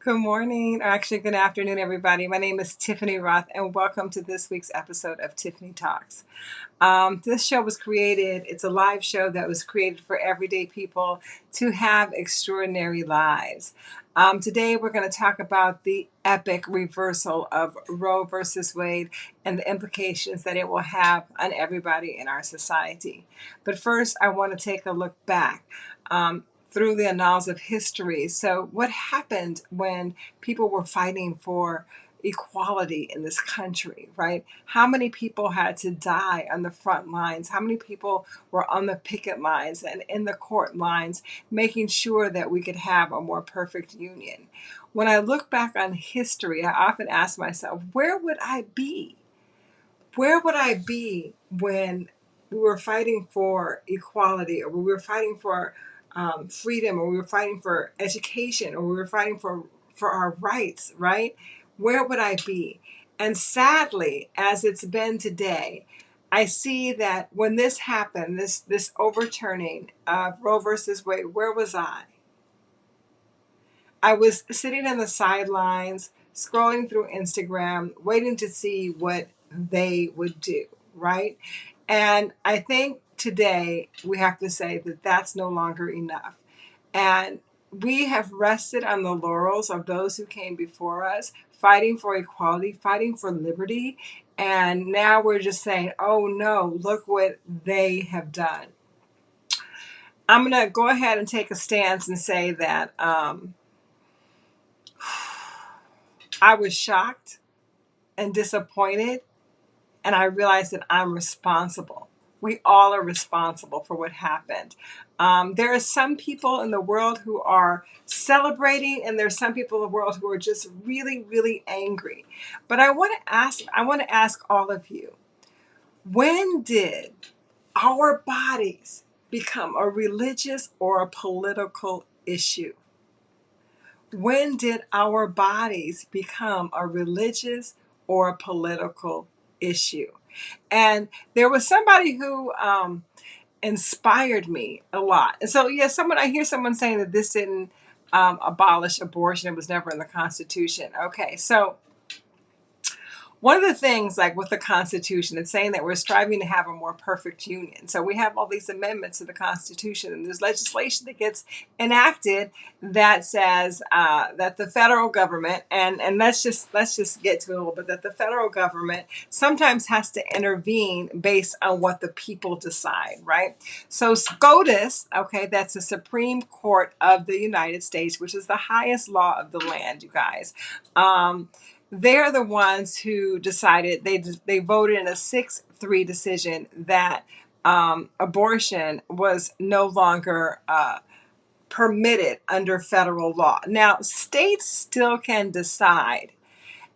Good morning, or actually, good afternoon, everybody. My name is Tiffany Roth, and welcome to this week's episode of Tiffany Talks. This show was created, it's a live show that was created for everyday people to have extraordinary lives. Today, we're going to talk about the epic reversal of Roe versus Wade and the implications that it will have on everybody in our society. But first, I want to take a look back. Through the annals of history. So, what happened when people were fighting for equality in this country, right? How many people had to die on the front lines? How many people were on the picket lines and in the court lines, making sure that we could have a more perfect union? When I look back on history, I often ask myself, where would I be? Where would I be when we were fighting for equality, or we were fighting for freedom, or we were fighting for education, or we were fighting for our rights, right? Where would I be? And sadly, as it's been today, I see that when this happened, this overturning of Roe versus Wade, where was I? I was sitting on the sidelines, scrolling through Instagram, waiting to see what they would do, right? And I think today we have to say that that's no longer enough. And we have rested on the laurels of those who came before us, fighting for equality, fighting for liberty. And now we're just saying, oh no, look what they have done. I'm going to go ahead and take a stance and say that I was shocked and disappointed, and I realized that I'm responsible. We all are responsible for what happened. There are some people in the world who are celebrating, and there's some people in the world who are just really, really angry. But I want to ask all of you, when did our bodies become a religious or a political issue? When did our bodies become a religious or a political issue? And there was somebody who inspired me a lot. And so, yeah, I hear someone saying that this didn't abolish abortion. It was never in the Constitution. Okay, so one of the things, like with the Constitution, it's saying that we're striving to have a more perfect union. So we have all these amendments to the Constitution, and there's legislation that gets enacted that says that the federal government, and let's just get to it a little bit, that the federal government sometimes has to intervene based on what the people decide, right? So SCOTUS, okay, that's the Supreme Court of the United States, which is the highest law of the land, you guys. They're the ones who decided, they voted in a 6-3 decision that abortion was no longer permitted under federal law. Now, states still can decide.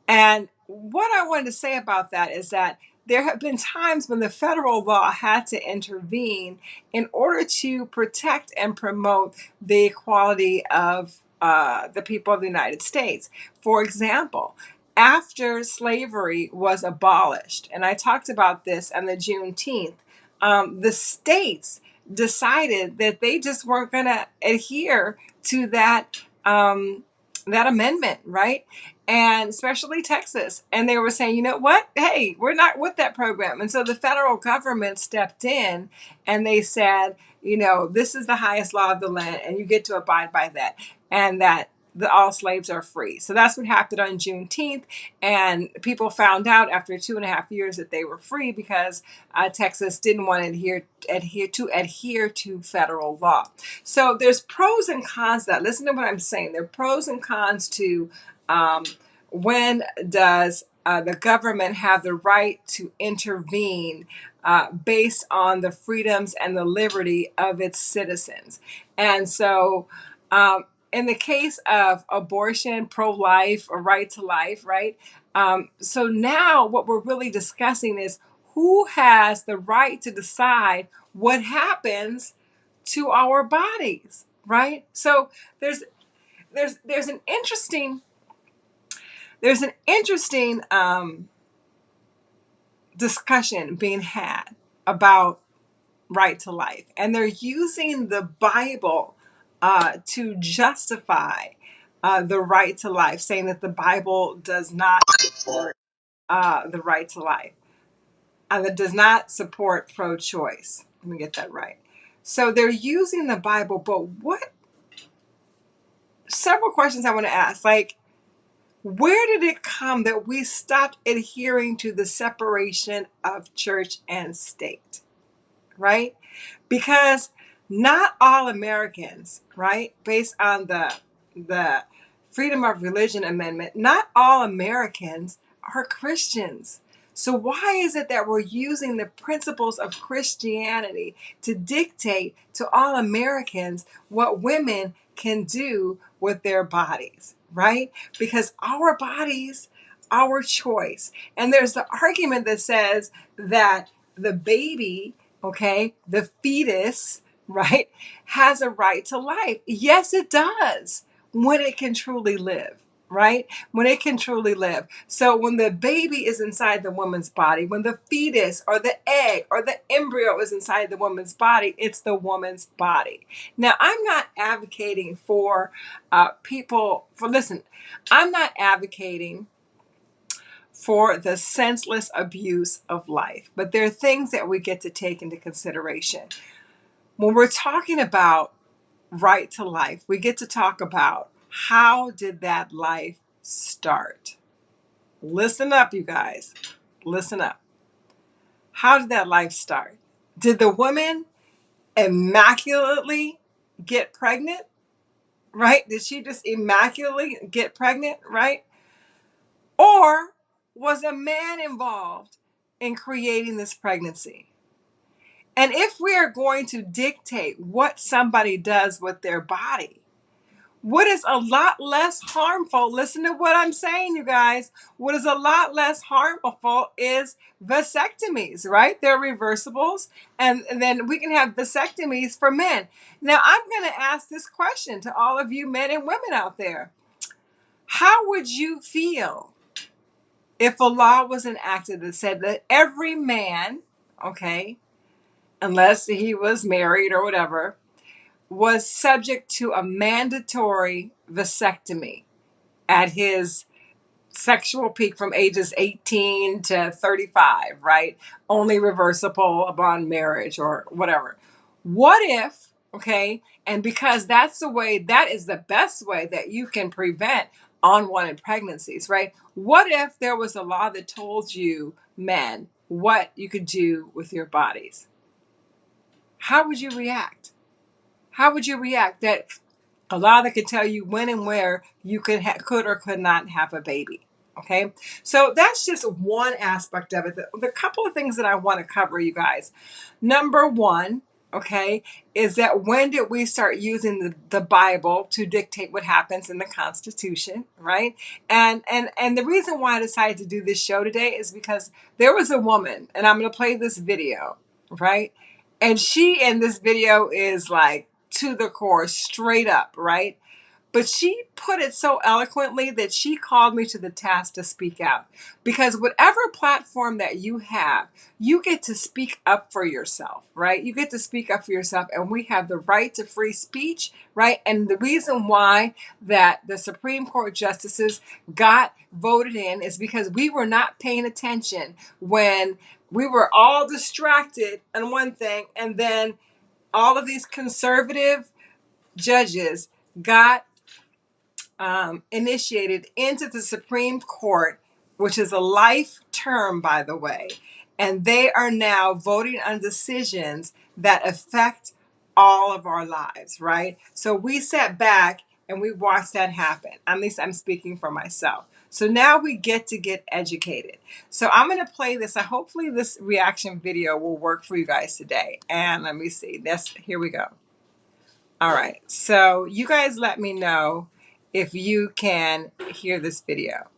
And what I wanted to say about that is that there have been times when the federal law had to intervene in order to protect and promote the equality of the people of the United States. For example, after slavery was abolished, and I talked about this on the Juneteenth, the states decided that they just weren't going to adhere to that amendment, right? And especially Texas. And they were saying, you know what? Hey, we're not with that program. And so the federal government stepped in and they said, this is the highest law of the land and you get to abide by that. And that all slaves are free. So that's what happened on Juneteenth. And people found out after 2.5 years that they were free because Texas didn't want to adhere to federal law. So there's pros and cons to that. Listen to what I'm saying. There are pros and cons to when does the government have the right to intervene based on the freedoms and the liberty of its citizens. And so in the case of abortion, pro-life, or right to life, right? So now what we're really discussing is who has the right to decide what happens to our bodies, right? So there's an interesting discussion being had about right to life, and they're using the Bible to justify the right to life, saying that the Bible does not support the right to life. That does not support pro-choice. Let me get that right. So they're using the Bible, but what? Several questions I want to ask. Like, where did it come that we stopped adhering to the separation of church and state? Right? Because not all Americans, right, based on the Freedom of Religion Amendment, not all Americans are Christians. So why is it that we're using the principles of Christianity to dictate to all Americans what women can do with their bodies, right? Because our bodies, our choice. And there's the argument that says that the baby, okay, the fetus, right, has a right to life. Yes, it does, when it can truly live, right? When it can truly live. So when the baby is inside the woman's body, when the fetus or the egg or the embryo is inside the woman's body, it's the woman's body. Now, I'm not advocating for listen, I'm not advocating for the senseless abuse of life. But there are things that we get to take into consideration. When we're talking about right to life, we get to talk about how did that life start? Listen up, you guys. Listen up. How did that life start? Did the woman immaculately get pregnant? Right? Did she just immaculately get pregnant? Right? Or was a man involved in creating this pregnancy? And if we are going to dictate what somebody does with their body, what is a lot less harmful, listen to what I'm saying, you guys, what is a lot less harmful is vasectomies, right? They're reversibles, and then we can have vasectomies for men. Now, I'm going to ask this question to all of you men and women out there. How would you feel if a law was enacted that said that every man, okay, unless he was married or whatever, was subject to a mandatory vasectomy at his sexual peak from ages 18 to 35, right? Only reversible upon marriage or whatever. What if, okay, and because that is the best way that you can prevent unwanted pregnancies, right? What if there was a law that told you, men, what you could do with your bodies? How would you react? How would you react that a law that could tell you when and where you could or could not have a baby? Okay, so that's just one aspect of it. The couple of things that I want to cover, you guys. Number one, okay, is that when did we start using the Bible to dictate what happens in the Constitution, right? And the reason why I decided to do this show today is because there was a woman, and I'm going to play this video, right? And she in this video is like to the core, straight up, right? But she put it so eloquently that she called me to the task to speak out. Because whatever platform that you have, you get to speak up for yourself, right? You get to speak up for yourself, and we have the right to free speech, right? And the reason why that the Supreme Court justices got voted in is because we were not paying attention when we were all distracted on one thing, and then all of these conservative judges got initiated into the Supreme Court, which is a life term, by the way, and they are now voting on decisions that affect all of our lives, right? So we sat back and we watched that happen. At least I'm speaking for myself. So now we get educated. So I'm going to play this. Hopefully this reaction video will work for you guys today. And let me see. Here we go. All right. So you guys let me know if you can hear this video.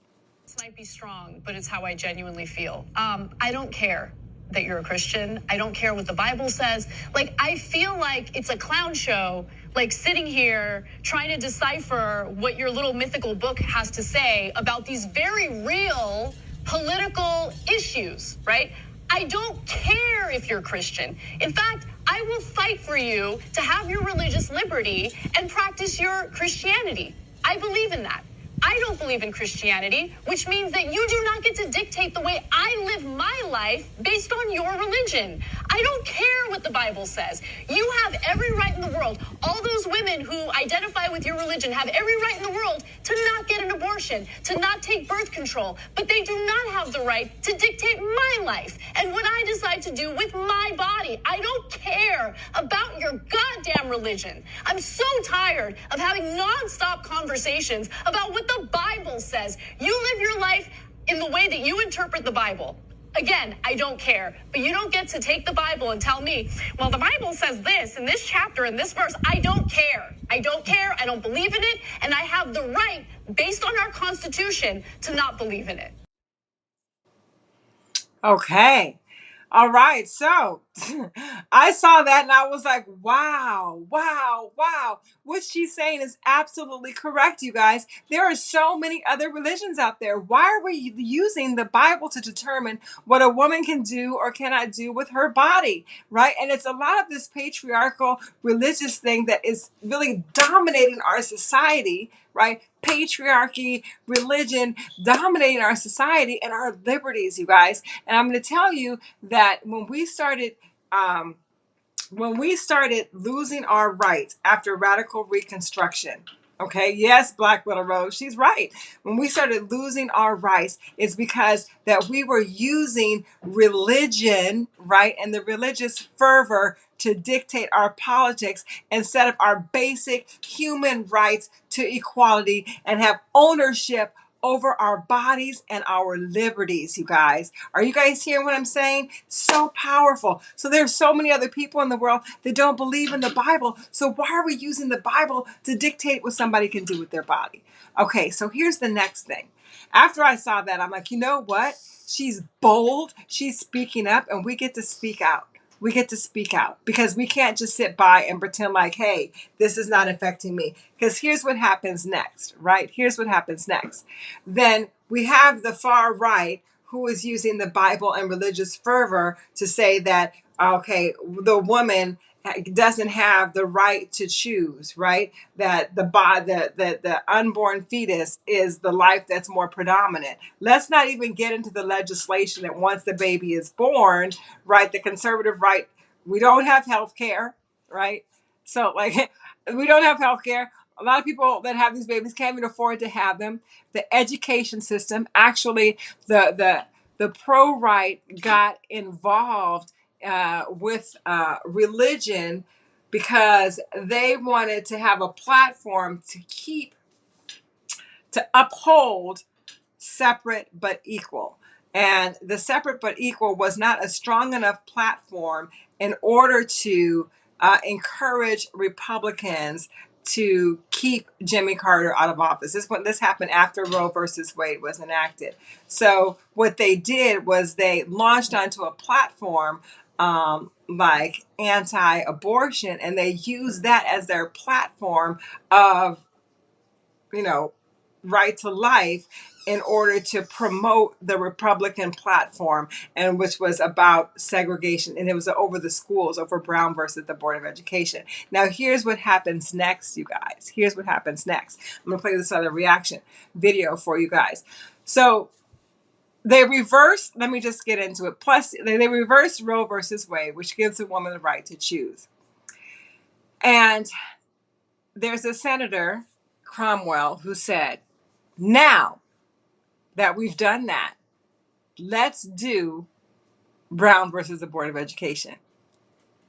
This might be strong, but it's how I genuinely feel. I don't care that you're a Christian. I don't care what the Bible says. Like, I feel like it's a clown show, like sitting here trying to decipher what your little mythical book has to say about these very real political issues, right? I don't care if you're Christian. In fact, I will fight for you to have your religious liberty and practice your Christianity. I believe in that. I don't believe in Christianity, which means that you do not get to dictate the way I live my life based on your religion. I don't care what the Bible says. You have every right in the world. All those women who identify with your religion have every right in the world to not get an abortion, to not take birth control, but they do not have the right to dictate my life and what I decide to do with my body. I don't care about your goddamn religion. I'm so tired of having nonstop conversations about what the Bible says. You live your life in the way that you interpret the Bible. Again, I don't care, but you don't get to take the Bible and tell me, well, the Bible says this in this chapter, in this verse. I don't care. I don't care. I don't believe in it. And I have the right, based on our Constitution, to not believe in it. Okay. All right. So I saw that and I was like, wow, wow, wow. What she's saying is absolutely correct, you guys. There are so many other religions out there. Why are we using the Bible to determine what a woman can do or cannot do with her body, right? And it's a lot of this patriarchal religious thing that is really dominating our society, right? Patriarchy, religion dominating our society and our liberties, you guys. And I'm going to tell you that um, when we started losing our rights after radical reconstruction, okay, yes, Black Widow Rose, she's right. When we started losing our rights, it's because that we were using religion, right, and the religious fervor to dictate our politics instead of our basic human rights to equality and have ownership over our bodies and our liberties, you guys. Are you guys hearing what I'm saying? So powerful. So there's so many other people in the world that don't believe in the Bible. So why are we using the Bible to dictate what somebody can do with their body? Okay, so here's the next thing. After I saw that, I'm like, you know what? She's bold. She's speaking up, and we get to speak out. We get to speak out because we can't just sit by and pretend like, hey, this is not affecting me. Because here's what happens next, right? Here's what happens next. Then we have the far right who is using the Bible and religious fervor to say that, okay, the woman doesn't have the right to choose, right? That the unborn fetus is the life that's more predominant. Let's not even get into the legislation that once the baby is born, right? The conservative right, we don't have health care, right? So like we don't have health care. A lot of people that have these babies can't even afford to have them. The education system, actually, the pro-right got involved with religion because they wanted to have a platform to uphold separate but equal. And the separate but equal was not a strong enough platform in order to encourage Republicans to keep Jimmy Carter out of office. This happened after Roe versus Wade was enacted. So what they did was they launched onto a platform like anti-abortion, and they used that as their platform of, you know, right to life in order to promote the Republican platform, and which was about segregation, and it was over the schools, over Brown versus the Board of Education. Now here's what happens next, you guys. Here's what happens next. I'm gonna play this other reaction video for you guys. So they reversed, let me just get into it. Plus, they reversed Roe versus Wade, which gives a woman the right to choose. And there's a senator, Cromwell, who said, now that we've done that, let's do Brown versus the Board of Education.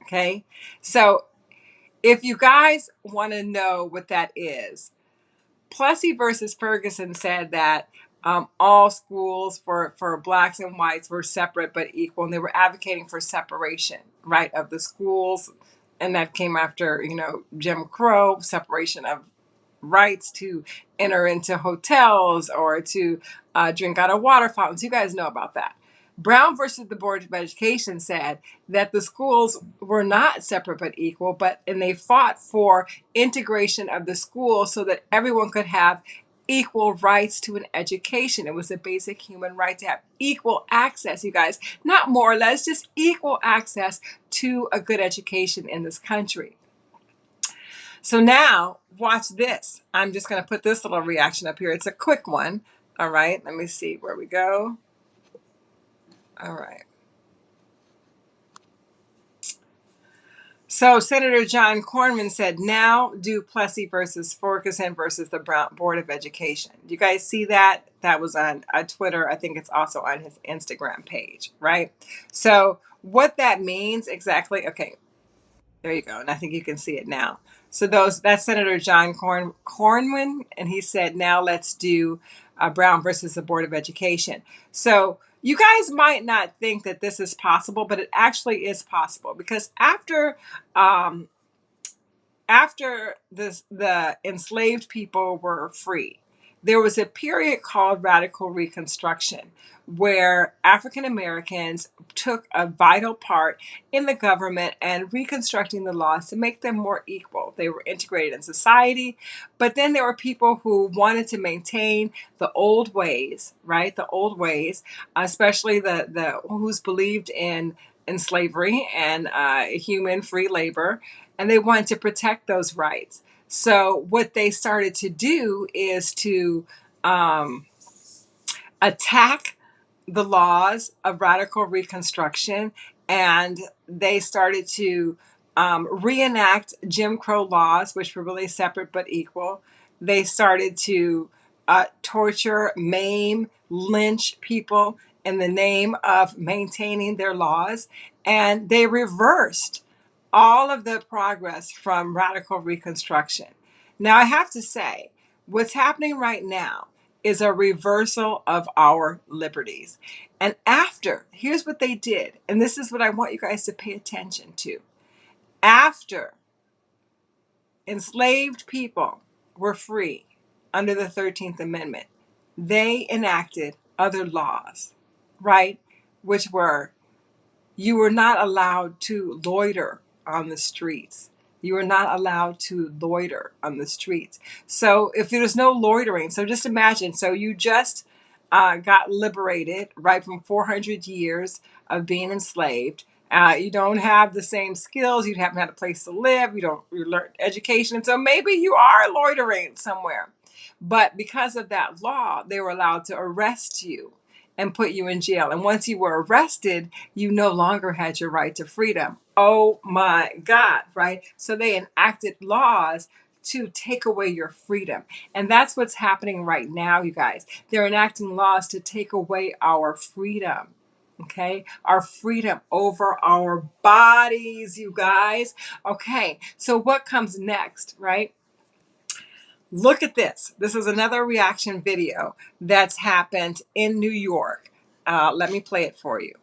Okay? So if you guys want to know what that is, Plessy versus Ferguson said that all schools for blacks and whites were separate but equal, and they were advocating for separation, right, of the schools. And that came after, Jim Crow, separation of rights to enter into hotels or to drink out of water fountains. You guys know about that. Brown versus the Board of Education said that the schools were not separate but equal, and they fought for integration of the schools so that everyone could have equal rights to an education. It was a basic human right to have equal access, you guys, not more or less, just equal access to a good education in this country. So now watch this. I'm just going to put this little reaction up here. It's a quick one. All right. Let me see where we go. All right. So Senator John Cornyn said, now Du Plessis versus Ferguson versus the Board of Education. Do you guys see that? That was on Twitter. I think it's also on his Instagram page, right? So what that means exactly, okay, there you go. And I think you can see it now. So that's Senator John Cornyn, and he said, now let's do Brown versus the Board of Education. So you guys might not think that this is possible, but it actually is possible because um, after the enslaved people were free, there was a period called Radical Reconstruction where African Americans took a vital part in the government and reconstructing the laws to make them more equal. They were integrated in society, but then there were people who wanted to maintain the old ways, right? The old ways, especially the who's believed in slavery and human free labor, and they wanted to protect those rights. So what they started to do is to um, attack the laws of radical reconstruction, and they started to reenact Jim Crow laws, which were really separate but equal. They started to torture, maim, lynch people in the name of maintaining their laws, and they reversed all of the progress from radical reconstruction. Now, I have to say, what's happening right now is a reversal of our liberties. And here's what they did, and this is what I want you guys to pay attention to. After enslaved people were free under the 13th Amendment, they enacted other laws, right? Which were, you were not allowed to loiter on the streets. You were not allowed to loiter on the streets. So if there's no loitering, so just imagine, so you just got liberated, right, from 400 years of being enslaved. You don't have the same skills. You haven't had a place to live. You learn education. So maybe you are loitering somewhere. But because of that law, they were allowed to arrest you and put you in jail. And once you were arrested, you no longer had your right to freedom. Oh my God, right? So they enacted laws to take away your freedom. And that's what's happening right now, you guys. They're enacting laws to take away our freedom. Okay, our freedom over our bodies, you guys. Okay, so what comes next, right? Look at this. This is another reaction video that's happened in New York. Let me play it for you.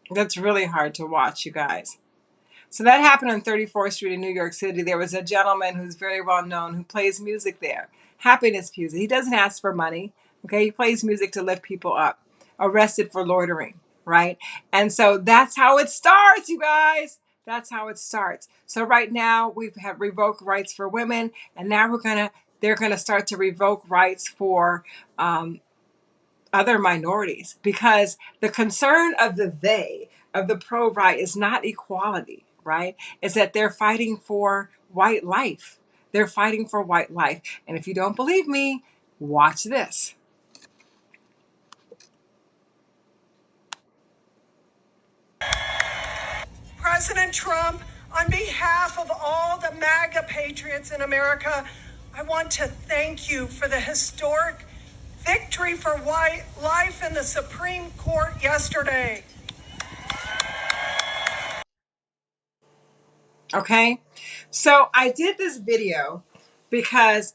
That's really hard to watch, you guys. So that happened on 34th Street in New York City. There was a gentleman who's very well known who plays music there, happiness music. He doesn't ask for money. Okay, he plays music to lift people up. Arrested for loitering, right? And so that's how it starts, you guys. That's how it starts. So right now we have revoked rights for women, and now they're gonna start to revoke rights for other minorities, because the concern of the pro right is not equality, right? It's that they're fighting for white life. They're fighting for white life. And if you don't believe me, watch this. President Trump, on behalf of all the MAGA patriots in America, I want to thank you for the historic victory for white life in the Supreme Court yesterday. Okay, so I did this video because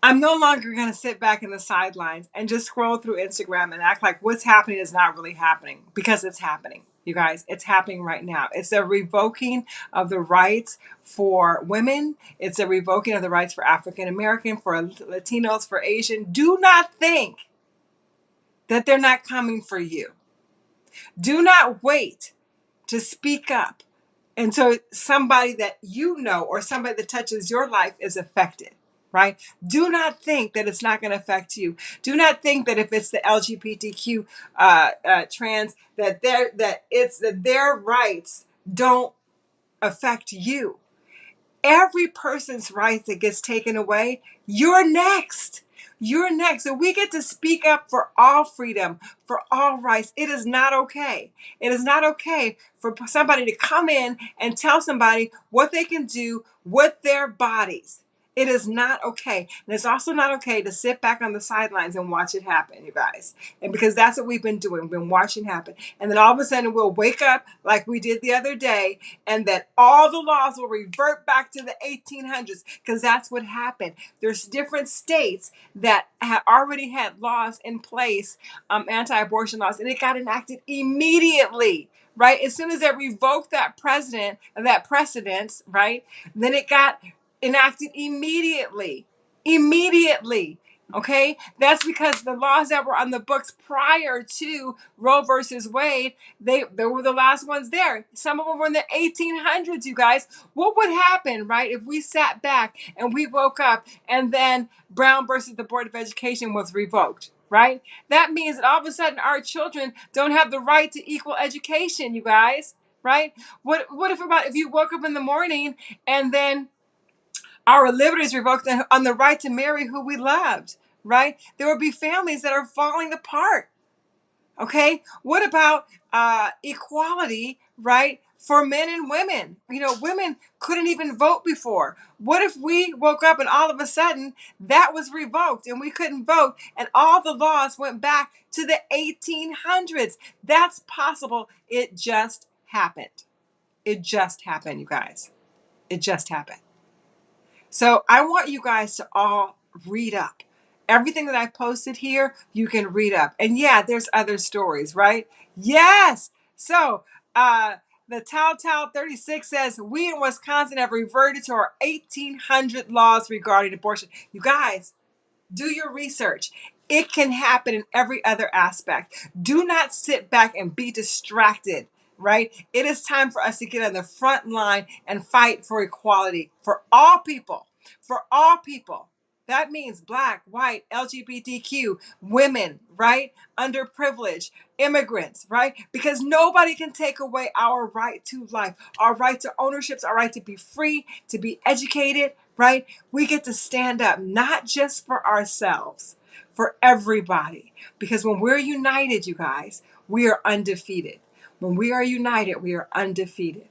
I'm no longer going to sit back in the sidelines and just scroll through Instagram and act like what's happening is not really happening, because it's happening. You guys, it's happening right now. It's a revoking of the rights for women. It's a revoking of the rights for African American, for Latinos, for Asian. Do not think that they're not coming for you. Do not wait to speak up until somebody that you know or somebody that touches your life is affected, right? Do not think that it's not going to affect you. Do not think that if it's the LGBTQ trans that their rights don't affect you. Every person's rights that gets taken away, you're next. You're next. So we get to speak up for all freedom, for all rights. It is not okay. It is not okay for somebody to come in and tell somebody what they can do with their bodies. It is not okay. And it's also not okay to sit back on the sidelines and watch it happen, you guys. And because that's what we've been doing. We've been watching it happen. And then all of a sudden we'll wake up like we did the other day, and that all the laws will revert back to the 1800s, because that's what happened. There's different states that have already had laws in place, anti-abortion laws, and it got enacted immediately. Right? As soon as they revoked that precedent, right? Then it got enacted immediately. Immediately. Okay? That's because the laws that were on the books prior to Roe versus Wade, they were the last ones there. Some of them were in the 1800s, you guys. What would happen, right, if we sat back and we woke up and then Brown versus the Board of Education was revoked? Right? That means that all of a sudden our children don't have the right to equal education, you guys. Right? What if you woke up in the morning and then our liberties revoked on the right to marry who we loved, right? There would be families that are falling apart. Okay? What about equality, right, for men and women? You know, women couldn't even vote before. What if we woke up and all of a sudden that was revoked and we couldn't vote and all the laws went back to the 1800s? That's possible. It just happened. It just happened, you guys. It just happened. So I want you guys to all read up. Everything that I posted here, you can read up. And yeah, there's other stories, right? Yes. So the Telltale 36 says, we in Wisconsin have reverted to our 1800 laws regarding abortion. You guys, do your research. It can happen in every other aspect. Do not sit back and be distracted, right? It is time for us to get on the front line and fight for equality for all people. For all people. That means black, white, LGBTQ, women, right? Underprivileged, immigrants, right? Because nobody can take away our right to life, our right to ownership, our right to be free, to be educated, right? We get to stand up, not just for ourselves, for everybody. Because when we're united, you guys, we are undefeated. When we are united, we are undefeated.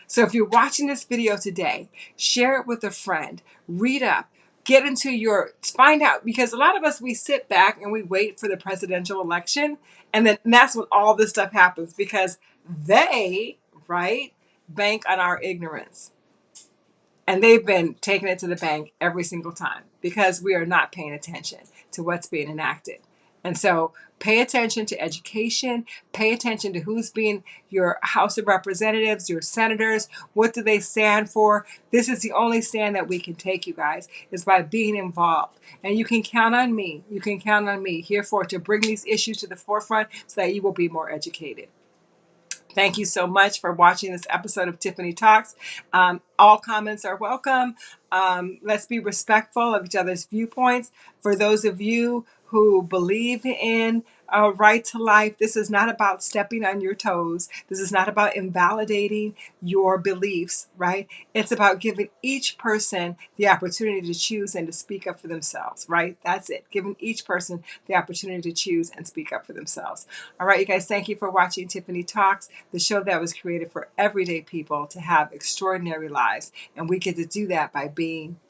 So if you're watching this video today, share it with a friend, read up, find out, because a lot of us, we sit back and we wait for the presidential election, and that's when all this stuff happens, because they, right, bank on our ignorance. And they've been taking it to the bank every single time because we are not paying attention to what's being enacted. And so pay attention to education, pay attention to who's being your House of Representatives, your senators, what do they stand for? This is the only stand that we can take, you guys, is by being involved. And you can count on me. You can count on me here to bring these issues to the forefront so that you will be more educated. Thank you so much for watching this episode of Tiffany Talks. All comments are welcome. Let's be respectful of each other's viewpoints. For those of you who believe in a right to life, this is not about stepping on your toes. This is not about invalidating your beliefs, right? It's about giving each person the opportunity to choose and to speak up for themselves, right? That's it. Giving each person the opportunity to choose and speak up for themselves. All right, you guys, thank you for watching Tiffany Talks, the show that was created for everyday people to have extraordinary lives. And we get to do that by being